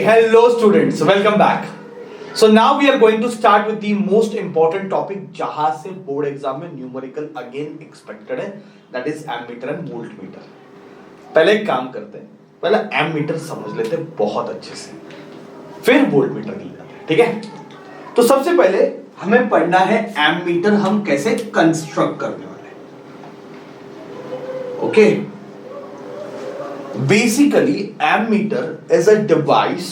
hello students, welcome back. So now we are going to start with the most important topic जहां से board exam में numerical again expected है, that is ammeter and voltmeter. पहले एक काम करते हैं, पहले एमीटर समझ लेते हैं बहुत अच्छे से, फिर वोल्टमीटर के लिए जाते हैं. ठीक है, तो सबसे पहले हमें पढ़ना है एमीटर हम कैसे कंस्ट्रक्ट करने वाले हैं. Okay, basically ammeter is a device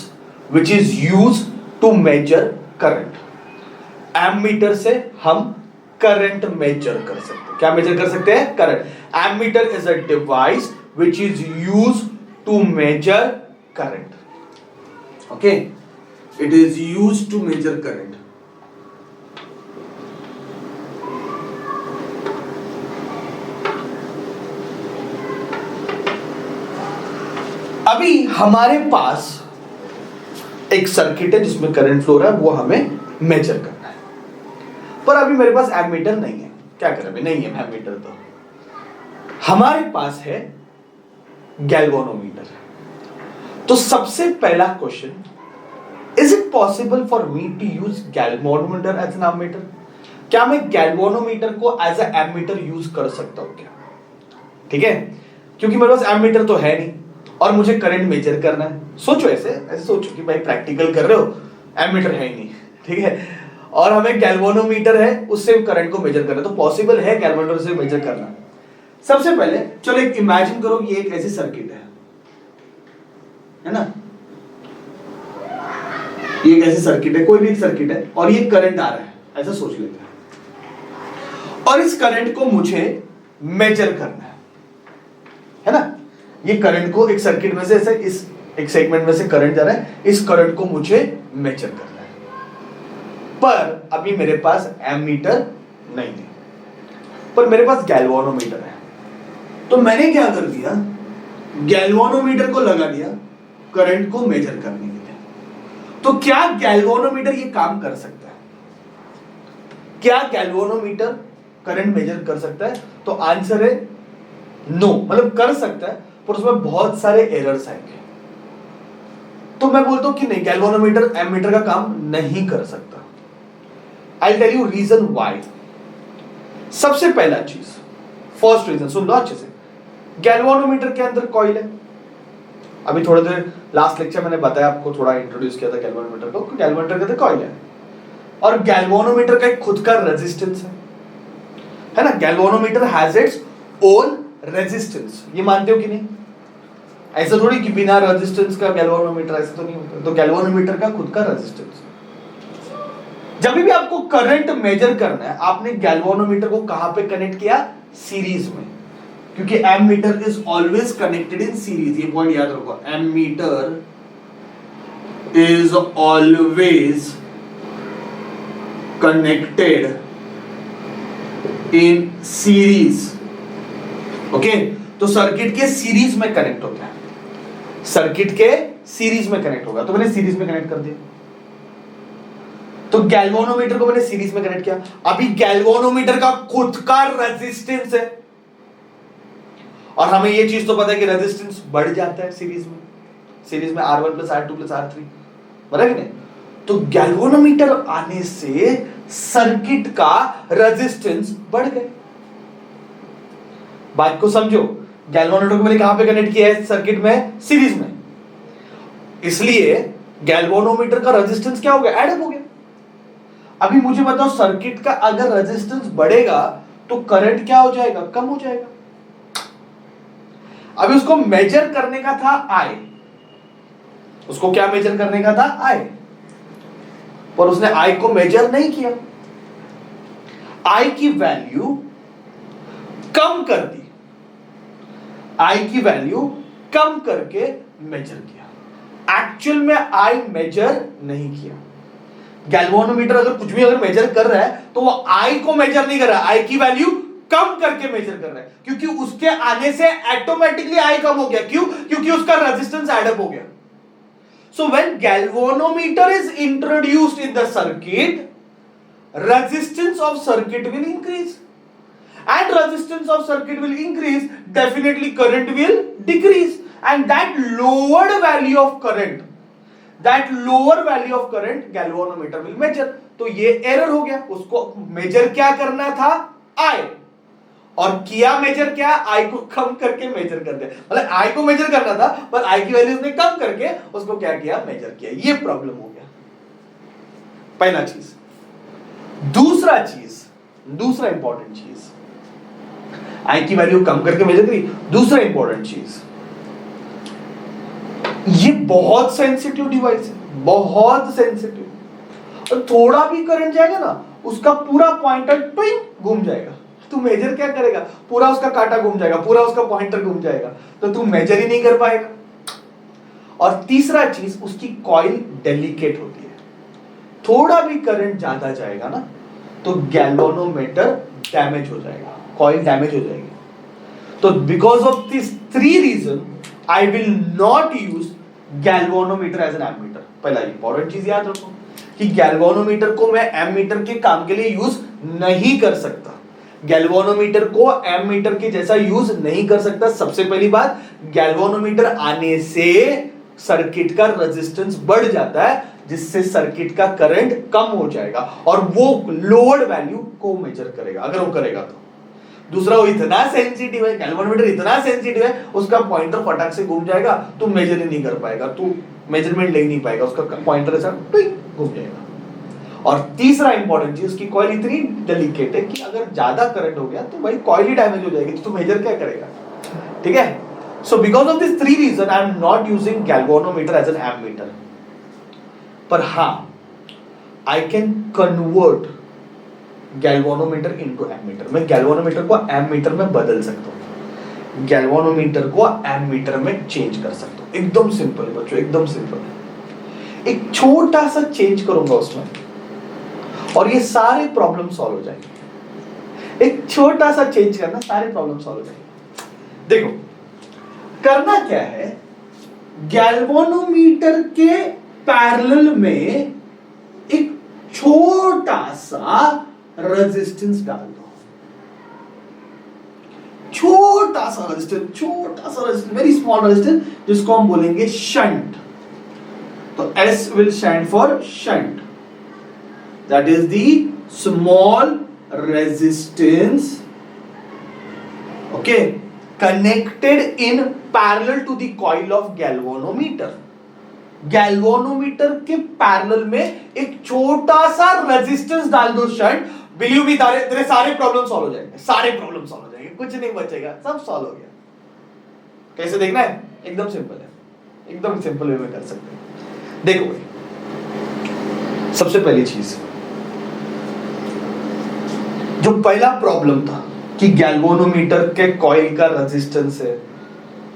which is used to measure current. ammeter से हम current measure कर सकते हैं. क्या measure कर सकते हैं? current. ammeter is a device which is used to measure current. Okay, it is used to measure current. अभी हमारे पास एक सर्किट है जिसमें करंट फ्लो रहा है, वो हमें मेजर करना है. पर अभी मेरे पास एमीटर नहीं है. क्या करें, अभी नहीं है एमीटर. तो हमारे पास है गैल्वेनोमीटर. तो सबसे पहला question, is it possible for me to use galvanometer as an ammeter? क्या मैं गैल्वेनोमीटर को एज ए एमीटर यूज कर सकता हूं क्या? ठीक है, क्योंकि मेरे पास एमीटर तो है नहीं और मुझे करंट मेजर करना है. सोचो ऐसे सोचो कि भाई प्रैक्टिकल कर रहे हो, एमीटर है ही नहीं. ठीक है, और हमें गैल्वेनोमीटर है, उससे करंट को मेजर करना है. तो पॉसिबल है गैल्वेनोमीटर से मेजर करना. सबसे पहले चलो एक इमेजिन करो, ये एक ऐसी सर्किट है ना, ये एक ऐसी सर्किट है, कोई भी एक सर्किट है और ये करंट आ रहा है, ऐसा सोच लेते हैं. और इस करंट को मुझे मेजर करना है ना. ये करंट को एक सर्किट में से ऐसे इस एक सेगमेंट में से करंट जा रहा है, इस करंट को मुझे मेजर करना है. पर अभी मेरे पास एमीटर नहीं है, पर मेरे पास गैल्वेनोमीटर है. तो मैंने क्या कर दिया, गैल्वेनोमीटर को लगा दिया करंट को मेजर करने के लिए. तो क्या गैल्वेनोमीटर ये काम कर सकता है? क्या गैल्वेनोमीटर करंट मेजर कर सकता है? तो आंसर है नो. मतलब कर सकता है पर उसमें बहुत सारे एरर्स आएंगे. तो मैं बोलता हूं कि नहीं, गैल्वेनोमीटर एमीटर का काम नहीं कर सकता. I tell you reason why. सबसे पहला चीज, फर्स्ट रीजन सुन लो अच्छे से. गैल्वेनोमीटर के अंदर कॉइल है. अभी थोड़ी देर लास्ट लेक्चर मैंने बताया आपको, थोड़ा इंट्रोड्यूस किया था गैल्वेनोमीटर को. गैल्वेनोमीटर के अंदर कॉइल है और गैल्वेनोमीटर का एक खुद का रेजिस्टेंस है ना. Galvanometer has its own resistance. ये मानते हो कि नहीं? ऐसा थोड़ी कि बिना रेजिस्टेंस का गैल्वेनोमीटर, ऐसा तो नहीं होता. तो गैल्वेनोमीटर का खुद का रेजिस्टेंस. जब भी आपको करंट मेजर करना है, आपने गैल्वेनोमीटर को कहां पे कनेक्ट किया? सीरीज में, क्योंकि ammeter is always connected in series. ये पॉइंट याद रखो, ammeter is always connected in series. Okay, तो सर्किट के सीरीज में कनेक्ट होता है. सर्किट के सीरीज में कनेक्ट होगा, तो मैंने सीरीज में कनेक्ट कर दिया. तो गैल्वेनोमीटर को मैंने सीरीज में कनेक्ट किया. अभी गैल्वेनोमीटर का खुद का रेजिस्टेंस है और हमें ये चीज तो पता है कि रेजिस्टेंस बढ़ जाता है सीरीज में. सीरीज में R1 plus R2 plus R3, बराबर कि नहीं? तो गैल्वेनोमीटर आने से सर्किट का रेजिस्टेंस बढ़ गया. बात को समझो, गैल्वेनोमीटर को मैंने कहां पे कनेक्ट किया है? सर्किट में, सीरीज में. इसलिए गैल्वेनोमीटर का रेजिस्टेंस क्या हो गया? ऐड अप हो गया. अभी मुझे बताओ, सर्किट का अगर रेजिस्टेंस बढ़ेगा तो करंट क्या हो जाएगा? कम हो जाएगा. अभी उसको मेजर करने का था I, उसको क्या मेजर करने का था? I, पर उसने I को मेजर नहीं किया. I की वैल्यू कम कर दी, I की वैल्यू कम करके मेजर किया. एक्चुअल में I मेजर नहीं किया. गैल्वेनोमीटर अगर कुछ भी अगर मेजर कर रहा है तो वो I को मेजर नहीं कर रहा है, I की वैल्यू कम करके मेजर कर रहा है, क्योंकि उसके आने से ऑटोमेटिकली I कम हो गया. क्यों? क्योंकि उसका रेजिस्टेंस ऐड अप हो गया. So when galvanometer is introduced in the circuit, resistance of circuit will increase. and resistance of circuit will increase, definitely current will decrease, and that lowered value of current, that lower value of current galvanometer will measure. तो ये error हो गया, उसको major क्या करना था, आई, और किया मेजर क्या, आई को कम करके मेजर कर दिया। मतलब आई को मेजर करना था पर आई की वैल्यू उसने कम करके उसको क्या किया, मेजर किया। ये प्रॉब्लम हो गया, पहला चीज। दूसरा इंपॉर्टेंट चीज, आई की वैल्यू कम करके मेजर करी। दूसरा इंपॉर्टेंट चीज, ये बहुत सेंसिटिव डिवाइस है, बहुत सेंसिटिव। और थोड़ा भी करंट जाएगा ना, उसका पूरा पॉइंटर ट्विंग घूम जाएगा। तू मेजर क्या करेगा, पूरा उसका कांटा घूम जाएगा, पूरा उसका पॉइंटर घूम जाएगा, तो तू मेजर ही नहीं कर पाएगा। और तीसरा चीज, उसकी कॉइल डेलिकेट होती है, थोड़ा भी करंट ज्यादा जाएगा ना तो गैल्वेनोमीटर डैमेज हो जाएगा, कॉइल डैमेज हो जाएगी। तो because of this 3 reason I will not use galvanometer as an ammeter. पहला इंपॉर्टेंट चीज याद रखो कि गैल्वेनोमीटर को मैं एमीटर के काम के लिए यूज नहीं कर सकता, गैल्वेनोमीटर को एमीटर के जैसा यूज नहीं कर सकता। सबसे पहली बात, गैल्वेनोमीटर आने से सर्किट का रेजिस्टेंस बढ़ जाता है, जिससे सर्किट का करंट कम हो जाएगा और वो लोड वैल्यू को मेजर करेगा, अगर वो करेगा तो। दूसरा, वो इतना सेंसिटिव है, गैल्वेनोमीटर इतना सेंसिटिव है, उसका पॉइंटर फटाक से घूम जाएगा, तू मेजर ही नहीं कर पाएगा, तू मेजरमेंट ले नहीं पाएगा, उसका पॉइंटर ऐसा घूम जाएगा। और तीसरा इंपॉर्टेंट चीज, उसकी कॉइल इतनी डेलिकेट है कि अगर ज्यादा करंट हो गया तो भाई कॉइल ही डैमेज हो जाएगी, तो तू मेजर क्या करेगा, ठीक है। So because of this 3 reason I am not using galvanometer as an ammeter. पर हां, I can convert galvanometer into ammeter. मैं गैल्वेनोमीटर को एमीटर में बदल सकता हूं, गैल्वेनोमीटर को एमीटर में चेंज कर सकता हूं। एकदम सिंपल बच्चों, एकदम सिंपल। एक छोटा सा चेंज करूंगा उसमें और ये सारे प्रॉब्लम सॉल्व हो जाएंगे। एक छोटा सा चेंज करना, सारे प्रॉब्लम सॉल्व हो जाएंगे। देखो करना क्या है, गैल्वेनोमीटर के पैरेलल में एक छोटा सा रेजिस्टेंस डाल दो, छोटा सा रेजिस्टेंस, वेरी स्मॉल रेजिस्टेंस, जिसको हम बोलेंगे शंट। तो S will stand for shunt, that is the small resistance, okay, connected in parallel to the coil of galvanometer। Galvanometer के पैरेलल में एक छोटा सा रेजिस्टेंस डाल दो शंट, बिलीव मी तेरे सारे प्रॉब्लम सॉल्व हो जाएंगे, सारे प्रॉब्लम सॉल्व हो जाएंगे, कुछ नहीं बचेगा, सब सॉल्व हो गया। कैसे देखना है, एकदम सिंपल है, एकदम सिंपल वे में कर सकते हैं। देखो सबसे पहली चीज, जो पहला प्रॉब्लम था कि गैल्वेनोमीटर के कॉइल का रेजिस्टेंस है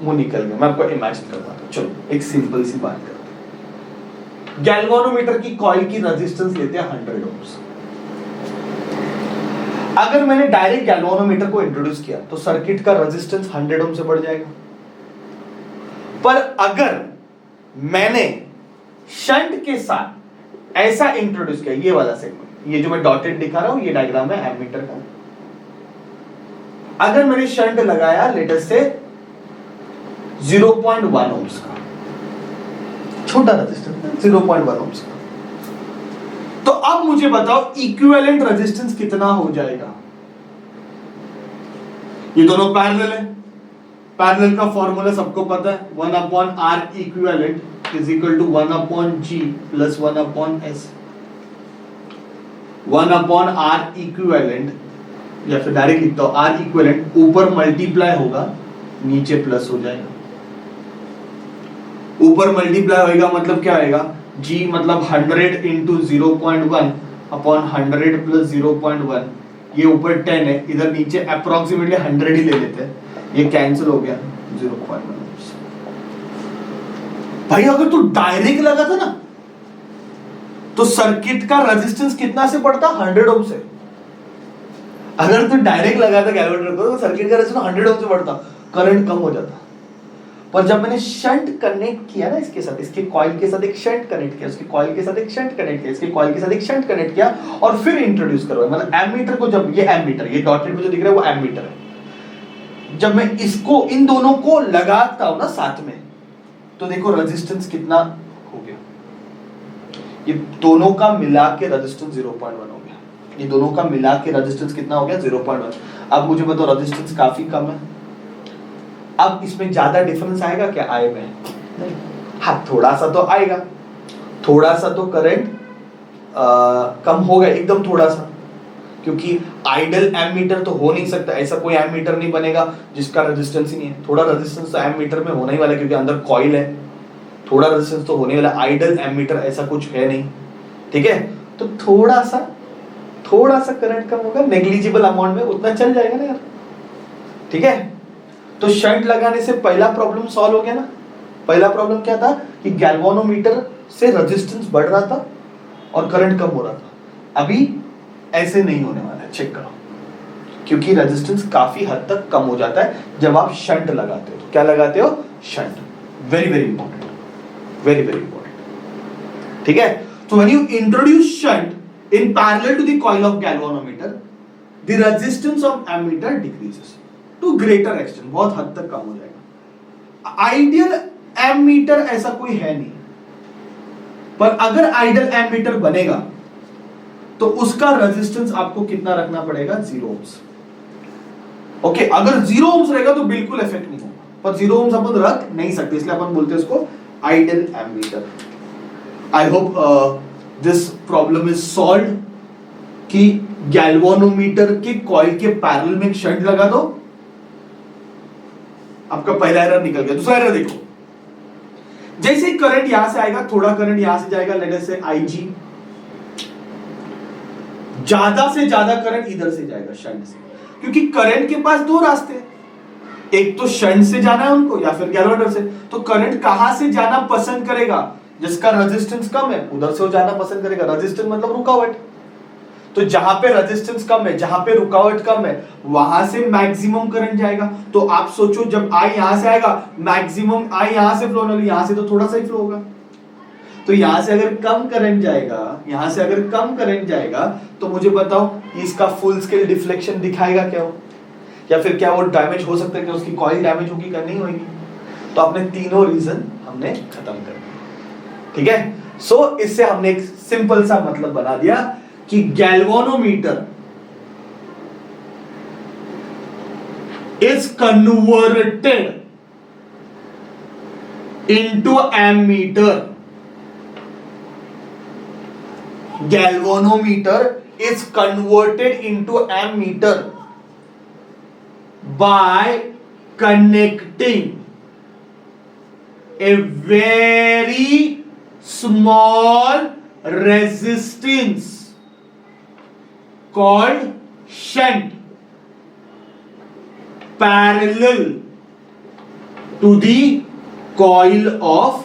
वो निकल गया, मैं आपको इमेजिन करता हूं। चलो एक सिंपल सी बात करते हैं। गैल्वेनोमीटर की कॉइल की रेजिस्टेंस लेते हैं 100 ओम्स। अगर मैंने डायरेक्ट गैल्वेनोमीटर को इंट्रोड्यूस किया तो सर्किट का रेजिस्टेंस 100 ओम से बढ़ जाएगा। पर अगर मैंने शंट के साथ ऐसा इंट्रोड्यूस किया, ये वाला सेगमेंट, ये जो मैं डॉटेड दिखा रहा हूं, ये डायग्राम है एमीटर का। अगर मैंने शंट लगाया लेटेस्ट से 0.1 ओम्स का, छोटा रेजिस्टेंस 0.1 ओम्स का, तो अब मुझे बताओ इक्विवेलेंट रेजिस्टेंस कितना हो जाएगा। ये दोनों पैरेलल है, पैरेलल का फॉर्मूला सबको पता है, 1/R equivalent is equal to 1/G plus 1/S। 1/R equivalent, या फिर डायरेक्ट लिखता हूं R इक्विवेलेंट, ऊपर मल्टीप्लाई होगा नीचे प्लस हो जाएगा। ऊपर मल्टीप्लाई होगा मतलब क्या आएगा, G मतलब 100 इंटू 0.1 अपॉन 100 प्लस 0.1, ये ऊपर 10 है, इधर नीचे अप्रोक्सीमेटली 100 ही ले लेते हैं, ये कैंसिल हो गया 0.1। भाई अगर तू डायरेक्ट लगा था ना तो सर्किट का रेजिस्टेंस कितना से बढ़ता, 100 ओम से। अगर तू डायरेक्ट लगा था गैल्वेनोमीटर को तो सर्किट का रेजिस्टेंस 100 ओम से बढ़ता, करंट कम हो जाता। पर जब मैंने शंट कनेक्ट किया ना इसके साथ, इसके कॉइल के साथ एक शंट कनेक्ट किया, उसके कॉइल के साथ एक शंट कनेक्ट किया, इसके कॉइल के साथ एक शंट कनेक्ट किया और फिर इंट्रोड्यूस करवाया, मतलब एमीटर को, जब ये एमीटर, ये डॉटेड में जो दिख रहा है वो एमीटर है, जब मैं इसको इन दोनों को लगाता हूं ना साथ में, तो देखो रेजिस्टेंस कितना हो गया, ये दोनों का मिला के रेजिस्टेंस 0.1 हो गया, ये दोनों का मिला के रेजिस्टेंस कितना हो गया 0.1। अब मुझे बताओ रेजिस्टेंस काफी कम है, अब इसमें ज्यादा डिफरेंस आएगा क्या आए में? नहीं। हाँ थोड़ा सा तो आएगा, थोड़ा सा तो करंट कम होगा, एकदम थोड़ा सा, क्योंकि आइडल एमीटर तो हो नहीं सकता, ऐसा कोई एमीटर नहीं बनेगा जिसका रेजिस्टेंस ही नहीं है। थोड़ा रेजिस्टेंस तो एमीटर में होना ही वाला है क्योंकि अंदर कॉइल है, थोड़ा रेजिस्टेंस तो होने वाला। आइडल एमीटर ऐसा कुछ है नहीं, ठीक है। तो थोड़ा सा करंट कम होगा, नेग्लिजिबल अमाउंट में, उतना चल जाएगा ना यार, ठीक है। तो शंट लगाने से पहला प्रॉब्लम सॉल्व हो गया ना। पहला प्रॉब्लम क्या था कि गैल्वेनोमीटर से रेजिस्टेंस बढ़ रहा था और करंट कम हो रहा था। अभी ऐसे नहीं होने वाला है, चेक करो, क्योंकि रेजिस्टेंस काफी हद तक कम हो जाता है जब आप शंट लगाते हो। तो क्या लगाते हो? Shunt. Very very important, very very important, ठीक है। तो when you introduce shunt in parallel to the coil of galvanometer, the resistance of ammeter decreases to greater extent, बहुत हद तक कम हो जाएगा। आइडियल एमीटर ऐसा कोई है नहीं, पर अगर आइडियल एमीटर बनेगा तो उसका रेजिस्टेंस आपको कितना रखना पड़ेगा? 0 ohms। ओके, अगर 0 ohms रहेगा तो बिल्कुल इफेक्ट नहीं होगा, पर 0 ohms अपन रख नहीं सकते, इसलिए अपन बोलते हैं उसको ideal ammeter. I hope this problem is solved कि गैल्वेनोमीटर के कॉइल के पैरेलल में एक शंट लगा दो, आपका पहला एरर निकल गया। दूसरा एरर देखो, जैसे करंट यहां से आएगा, थोड़ा करंट यहां से जाएगा, लेट अस से IG, ज्यादा से ज्यादा करंट इधर से जाएगा शंट से, क्योंकि करंट के पास दो रास्ते हैं, एक तो शंट से जाना है उनको या फिर गैल्वेनोमीटर से। तो करंट कहां से जाना पसंद करेगा? जिसका रेजिस्टेंस कम है उधर से वो जाना पसंद करेगा। रेजिस्टेंस मतलब रुकावट, तो जहां पे रेजिस्टेंस कम है, जहां पे रुकावट कम है, वहां से मैक्सिमम करंट जाएगा। तो आप सोचो, जब I यहां से आएगा, मैक्सिमम I यहां से फ्लो होगा, यहां से तो थोड़ा सा ही फ्लो होगा। तो यहां से अगर कम करंट जाएगा, यहां से अगर कम करंट जाएगा, तो मुझे बताओ इसका फुल स्केल डिफ्लेक्शन दिखाएगा क्या वो? या फिर क्या वो डैमेज हो सकता है कि उसकी कॉइल डैमेज होगी क्या? नहीं होगी। तो आपने तीनों रीजन हमने खत्म कर दिया, ठीक है। सो इससे हमने एक सिंपल सा मतलब बना दिया कि galvanometer is converted into ammeter. Galvanometer is converted into ammeter by connecting a very small resistance called shunt parallel to the coil of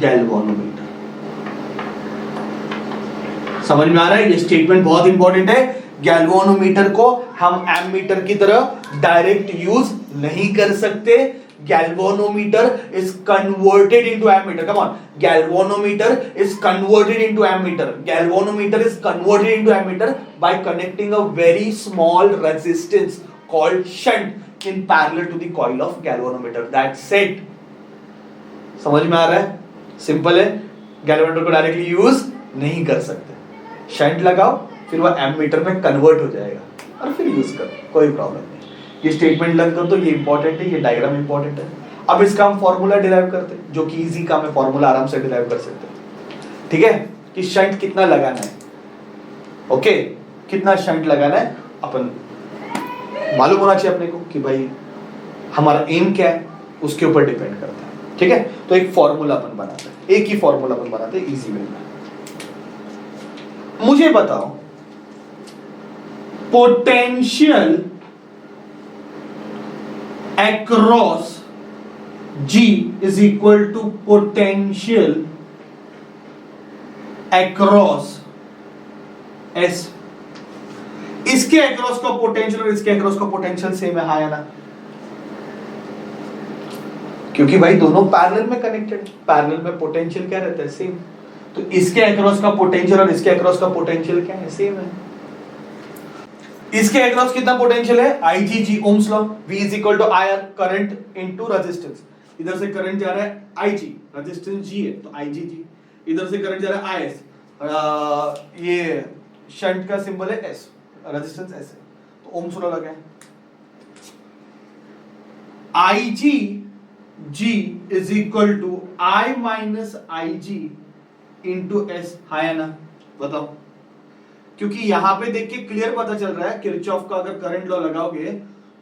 galvanometer। समझ में आ रहा है? ये स्टेटमेंट बहुत इंपॉर्टेंट है। गैल्वेनोमीटर को हम एमीटर की तरह डायरेक्ट यूज नहीं कर सकते। Galvanometer is converted into ammeter. Come on, galvanometer is converted into ammeter. Galvanometer is converted into ammeter by connecting a very small resistance called shunt in parallel to the coil of galvanometer. That's it. समझ में आ रहा है? Simple है। Galvanometer को directly use नहीं कर सकते, shunt लगाओ, फिर वो एमीटर में कन्वर्ट हो जाएगा और फिर यूज करो, कोई प्रॉब्लम नहीं। ये स्टेटमेंट लर्न कर दो, ये इंपॉर्टेंट है, ये डायग्राम इंपॉर्टेंट है। अब इसका हम फॉर्मूला डिराइव करते हैं, जो कि इजी काम है, फॉर्मूला आराम से डिराइव कर सकते हैं, ठीक है। कि शंट कितना लगाना है, ओके, कितना शंट लगाना है अपन मालूम होना चाहिए अपने को कि भाई हमारा एम क्या है, उसके ऊपर डिपेंड करता है, ठीक है। तो एक फॉर्मूला अपन बनाते हैं, एक ही फॉर्मूला अपन बनाते हैं इजी वे में। मुझे बताओ potential across G is equal to potential across S। इसके अक्रॉस का पोटेंशियल और इसके अक्रॉस का पोटेंशियल सेम है, हाँ या ना? क्योंकि भाई दोनों पैरेलल में कनेक्टेड, पैरेलल में पोटेंशियल क्या रहता है? सेम। तो इसके अक्रॉस का पोटेंशियल और इसके अक्रॉस का पोटेंशियल क्या है? सेम है। इसके अक्रॉस कितना पोटेंशियल है? IgG, Ohm's law, V is equal to IR, current into resistance. इधर से करंट जा रहा है IG, रेजिस्टेंस G है तो IgG। इधर से करंट जा रहा है IS, ये शंट का सिंबल है S, रेजिस्टेंस S है, तो ओम्स लॉ लगा है IG is equal to I minus IG into S, हाँ या ना बताओ। क्योंकि यहां पे देख के क्लियर पता चल रहा है किरचॉफ का अगर करंट लॉ लगाओगे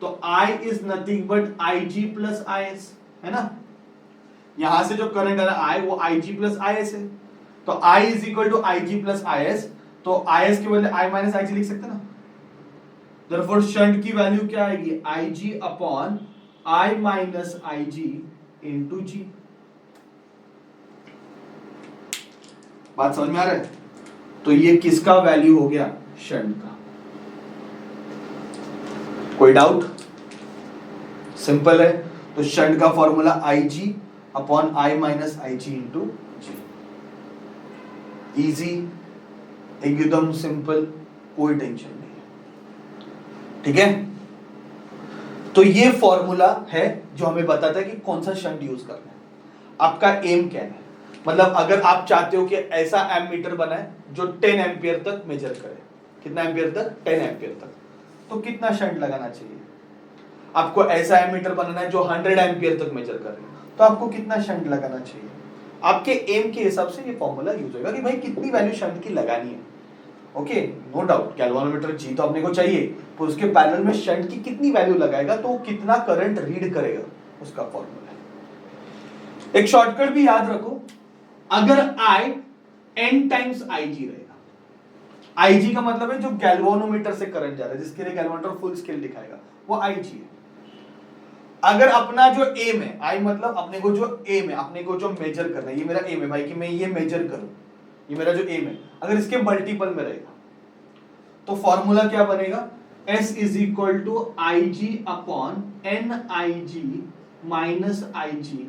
तो I is nothing but IG plus IS, है ना। यहां से जो करंट आ रहा है I वो IG प्लस IS है, तो I is equal to IG plus IS, तो IS के बदले I माइनस IG लिख सकते ना। Therefore शंट की वैल्यू क्या आएगी, IG upon I minus IG into G। बात समझ में आ रहा है। तो ये किसका वैल्यू हो गया, शंट का। कोई डाउट, सिंपल है। तो शंट का formula IG upon I minus IG into G, easy, एकदम सिंपल, कोई टेंशन नहीं है, ठीक है। तो ये फॉर्मूला है जो हमें बताता है कि कौन सा शंट यूज करना है। आपका एम क्या है, मतलब अगर आप चाहते हो कि ऐसा एमीटर बनाए जो 10 एम्पियर तक मेजर करे, कितना एम्पियर तक, 10 एम्पियर तक, तो कितना शंट लगाना चाहिए। आपको ऐसा एमीटर बनाना है जो 100 एम्पियर तक मेजर करे, तो आपको कितना शंट लगाना चाहिए। आपके एम के हिसाब से ये फॉर्मूला यूज होगा कि भाई कितनी वैल्यू शंट की लगानी है। Okay, no doubt, galvanometer G तो अपने को चाहिए, तो उसके पैरेलल में शंट की कितनी वैल्यू लगाएगा तो कितना करंट रीड करेगा, उसका फॉर्मूला है। एक शॉर्टकट भी याद रखो, अगर I n टाइम्स IG रहेगा, IG का मतलब है जो गैल्वानोमीटर से करंट जा रहा है, जिसके लिए गैल्वानोमीटर फुल स्केल दिखाएगा, वो IG है। अगर अपना जो एम है, I मतलब अपने को जो एम है, अपने को जो मेजर करना है, ये मेरा एम है भाई कि मैं ये मेजर करूं, ये मेरा जो एम है, अगर इसके मल्टीपल में रहेगा तो फॉर्मूला क्या बनेगा, S is equal to IG upon NIG minus IG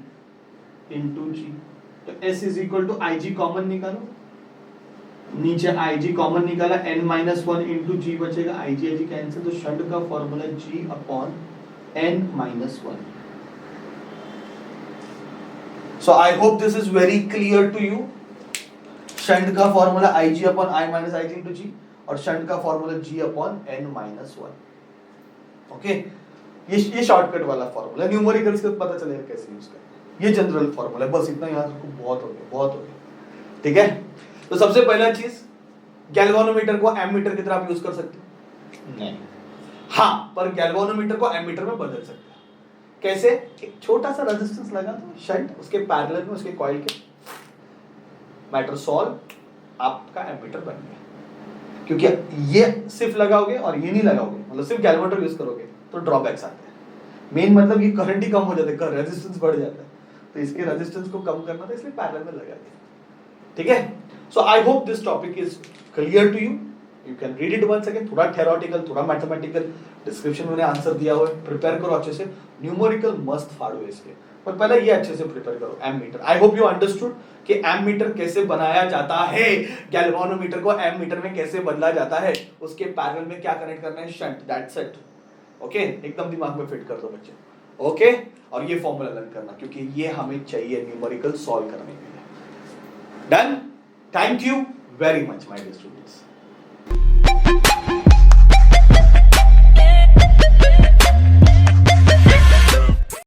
into G। तो S is equal to IG common निकालो, नीचे IG कॉमन निकाला, N माइनस 1 इंटू G बचेगा, IG कैंसिल, तो शंट का formula G upon N minus 1। So I hope this is very clear to you। Shunt का formula IG upon I minus IG into G और shunt का formula G upon N minus 1। Okay, ये shortcut वाला formula, numericals का पता चलेगा कैसे use करना, ये जनरल फॉर्मूला है, बस इतना याद रखो, बहुत हो गया, बहुत हो गया, ठीक है। तो सबसे पहला चीज, गैल्वानोमीटर को एमीटर की तरह आप यूज कर सकते हो नहीं, हाँ, पर गैल्वानोमीटर को एमीटर में बदल सकते हैं। कैसे, एक छोटा सा रेजिस्टेंस लगा दो शंट, उसके पैरेलल में उसके कॉइल के, मैटर सॉल्व, आपका एमीटर बन गया। क्योंकि ये सिर्फ लगाओगे और ये नहीं लगाओगे, मतलब सिर्फ गैल्वानोमीटर यूज करोगे तो ड्रॉबैक्स आते हैं। मेन मतलब ये करंट ही कम हो जाता है, रेजिस्टेंस बढ़ जाता है, तो इसके रेजिस्टेंस को कम करना था, इसलिए पैरेलल में लगा दिया, ठीक है। So I hope this topic is clear to you. You can read it once again, थोड़ा थ्योरेटिकल, थोड़ा मैथमेटिकल, डिस्क्रिप्शन में आंसर दिया हुआ है, प्रिपेयर करो अच्छे से। न्यूमेरिकल मस्त फाड़ो इसके, पर पहले ये अच्छे से प्रिपेयर करो ammeter. I hope you understood कि एमीटर कैसे बनाया जाता है, गैल्वानोमीटर को एमीटर में कैसे बदला जाता है, उसके पैरेलल में क्या कनेक्ट करना है, शंट, दैट्स इट। ओके, एकदम दिमाग में फिट कर दो बच्चे। ओके, और ये फॉर्मूला लर्न करना, क्योंकि ये हमें चाहिए न्यूमेरिकल सॉल्व करने के लिए। Done, thank you very much my dear students.